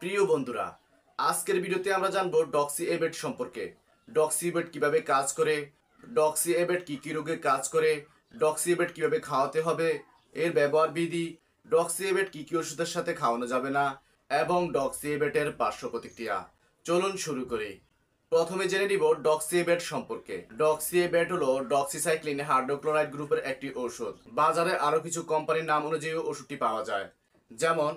প্রিয় বন্ধুরা, আজকের ভিডিওতে আমরা জানবো ডক্সিএবেট সম্পর্কে। ডক্সিএবেট কিভাবে কাজ করে, ডক্সিএবেট কি কি রোগে কাজ করে, ডক্সিএবেট কিভাবে খাওয়াতে হবে, এর ব্যবহার বিধি, ডক্সিএবেট কি কি ওষুধের সাথে খাওয়ানো যাবে না এবং ডক্সিএবেটের পার্শ্ব প্রতিক্রিয়া। চলুন শুরু করি। প্রথমে জেনে নিব ডক্সিএবেট সম্পর্কে। ডক্সিএবেট হলো ডক্সিসাইক্লিন হাইড্রোক্লোরাইড গ্রুপের একটি ঔষধ। বাজারে আরো কিছু কোম্পানির নাম অনুযায়ী ওষুধটি পাওয়া যায়, যেমন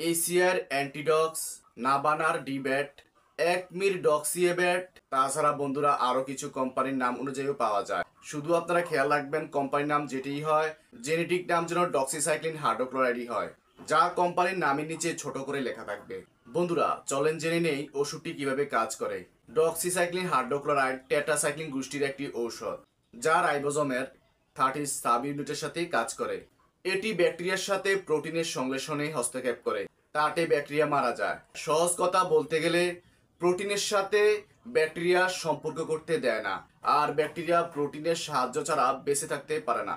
এশিয়ার অ্যান্টিডক্স, নাবানার ডিবেট, একমির ডক্সিএবেট। তাছাড়া বন্ধুরা আরো কিছু কোম্পানির নাম অনুযায়ীও পাওয়া যায়। শুধু আপনারা খেয়াল রাখবেন কোম্পানির নাম যেটিই হয়, জেনেটিক নাম যেন ডক্সিসাইক্লিন হাইড্রোক্লোরাইডই হয়, যা কোম্পানির নামের নিচে ছোট করে লেখা থাকবে। বন্ধুরা চলেন জেনে নেই ওষুধটি কিভাবে কাজ করে। ডক্সিসাইক্লিন হাইড্রোক্লোরাইড টেট্রাসাইক্লিন গোষ্ঠীর একটি ঔষধ, যা রাইবোজোমের 30 সাব ইউনিটের সাথে কাজ করে। এটি ব্যাকটেরিয়ার সাথে প্রোটিনের সংশ্লেষণে হস্তক্ষেপ করে, তাতে ব্যাকটেরিয়া মারা যায়। সহজ কথা বলতে গেলে প্রোটিনের সাথে ব্যাকটেরিয়া সম্পর্ক করতে দেয় না, আর ব্যাকটেরিয়া প্রোটিনের সাহায্য ছাড়া বেঁচে থাকতে পারে না।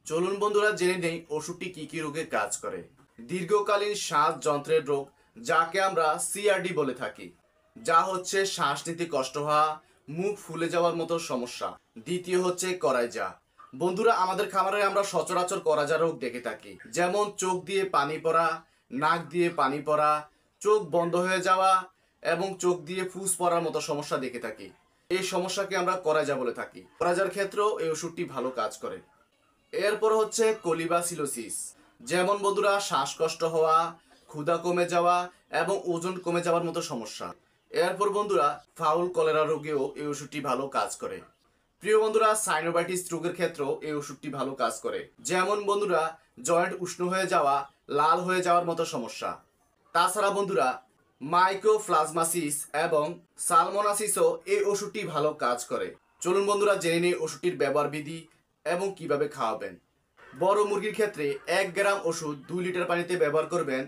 চলুন বন্ধুরা জেনে নেই ওষুধটি কি কি রোগে কাজ করে। দীর্ঘকালীন শ্বাস যন্ত্রের রোগ, যাকে আমরা সিআরডি বলে থাকি, যা হচ্ছে শ্বাস নিতে কষ্ট হওয়া, মুখ ফুলে যাওয়ার মতো সমস্যা। দ্বিতীয় হচ্ছে করাইজা। বন্ধুরা আমাদের খামারে আমরা সচরাচর করাইজা রোগ দেখে থাকি, যেমন চোখ দিয়ে পানি পড়া, নাক দিয়ে পানি পড়া, চোখ বন্ধ হয়ে যাওয়া এবং চোখ দিয়ে ফুস পড়ার মতো সমস্যা দেখে থাকি। এই সমস্যাকে আমরা করাইজা বলে থাকি। করাইজার ক্ষেত্রেও এই ওষুধটি ভালো কাজ করে। এরপর হচ্ছে কোলিবাসিলোসিস, যেমন বন্ধুরা শ্বাসকষ্ট হওয়া, ক্ষুধা কমে যাওয়া এবং ওজন কমে যাওয়ার মতো সমস্যা। এরপর বন্ধুরা ফাউল কলেরা রোগেও এই ওষুধটি ভালো কাজ করে। প্রিয় বন্ধুরা সাইনোভাইটিস রোগের ক্ষেত্রেও এই ওষুধটি ভালো কাজ করে, যেমন বন্ধুরা জয়েন্ট উষ্ণ হয়ে যাওয়া, লাল হয়ে যাওয়ার মতো সমস্যা। তাছাড়া বন্ধুরা মাইকোপ্লাজমাসিস এবং সালমোনাসিসও এই ওষুধটি ভালো কাজ করে। চলুন বন্ধুরা জেনে নিই ওষুধটির ব্যবহার বিধি এবং কিভাবে খাওয়াবেন। বড় মুরগির ক্ষেত্রে 1 গ্রাম ওষুধ 2 লিটার পানিতে ব্যবহার করবেন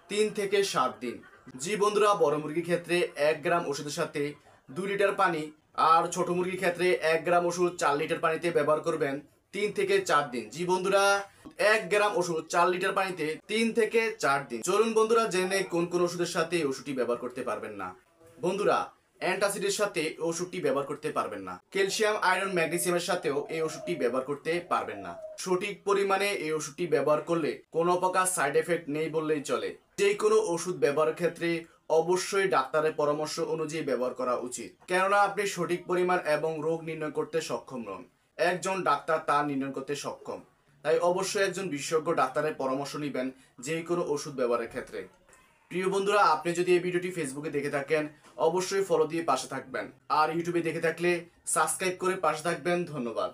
3 থেকে 7 দিন। জি বন্ধুরা, বড় মুরগির ক্ষেত্রে 1 গ্রাম ওষুধের সাথে 2 লিটার পানি, আর ছোট মুরগির ক্ষেত্রে 1 গ্রাম ওষুধ 4 লিটার পানিতে ব্যবহার করবেন 3 থেকে 4 দিন। জি বন্ধুরা, 1 গ্রাম ওষুধ 4 লিটার পানিতে 3 থেকে 4 দিন। চলুন বন্ধুরা জেনে কোন কোন ওষুধের সাথে এই ওষুধটি ব্যবহার করতে পারবেন না। বন্ধুরা অ্যান্টাসিডের সাথে এই ওষুধটি ব্যবহার করতে পারবেন না। ক্যালসিয়াম, আয়রন, ম্যাগনেসিয়ামের সাথেও এই ওষুধটি ব্যবহার করতে পারবেন না। সঠিক পরিমাণে এই ওষুধটি ব্যবহার করলে কোনো প্রকার সাইড এফেক্ট নেই বললেই চলে। যে কোনো ওষুধ ব্যবহারের ক্ষেত্রে অবশ্যই ডাক্তারের পরামর্শ অনুযায়ী ব্যবহার করা উচিত, কেননা আপনি সঠিক পরিমাণ এবং রোগ নির্ণয় করতে সক্ষম নন, একজন ডাক্তার তা নির্ণয় করতে সক্ষম। তাই অবশ্যই একজন বিশেষজ্ঞ ডাক্তারের পরামর্শ নেবেন যে কোনো ওষুধ ব্যবহারের ক্ষেত্রে। প্রিয় বন্ধুরা, আপনি যদি এই ভিডিওটি ফেসবুকে দেখে থাকেন অবশ্যই ফলো দিয়ে পাশে থাকবেন, আর ইউটিউবে দেখে থাকলে সাবস্ক্রাইব করে পাশে থাকবেন। ধন্যবাদ।